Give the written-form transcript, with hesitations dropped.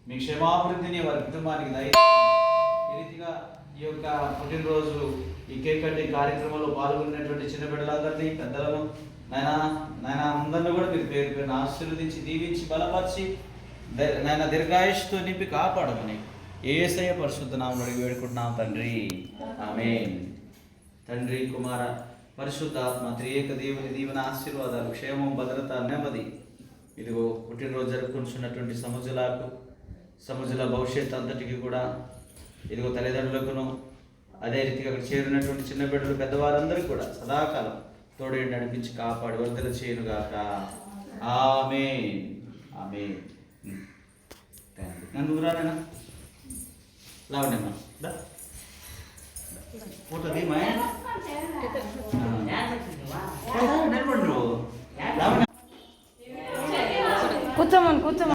మీ క్షేమాభివృద్ధిని వారి కుటుంబానికి దయ ఈ రీతిగా ఈ యొక్క పుట్టినరోజు ఈ కేక్ కటింగ్ కార్యక్రమంలో పాల్గొన్నటువంటి చిన్న బిడ్డలందరినీ పెద్దలను నాయన అందరినీ కూడా మీరు పేరు పేరున ఆశీర్వదించి దీవించి బలపరిచి నాయన దీర్ఘాయుష్తో నింపి కాపాడమని యేసయ్య పరిశుద్ధ నామములో అడిగి వేడుకుంటున్నాం తండ్రి. ఆమేన్. తండ్రి కుమార పరిశుద్ధాత్మ త్రియేక దేవుని దీవెన ఆశీర్వాదాలు క్షేమం భద్రత నెమ్మది ఇదిగో పుట్టినరోజు జరుపుకుంటున్నటువంటి సముజల భవిష్యత్ అంతటికి కూడా ఇదిగో తల్లిదండ్రులకును అదే రీతిగా అక్కడ చేరినటువంటి చిన్న బిడ్డలు పెద్దవారందరికీ కూడా సదాకాలం తోడు నడిపించి కాపాడి వర్ధల చేయనుగాక. ఆమేన్. ఆమేన్. నన్ను రానైనా లావణ్యమ్మా ఫోటో దీమా కూర్చోమని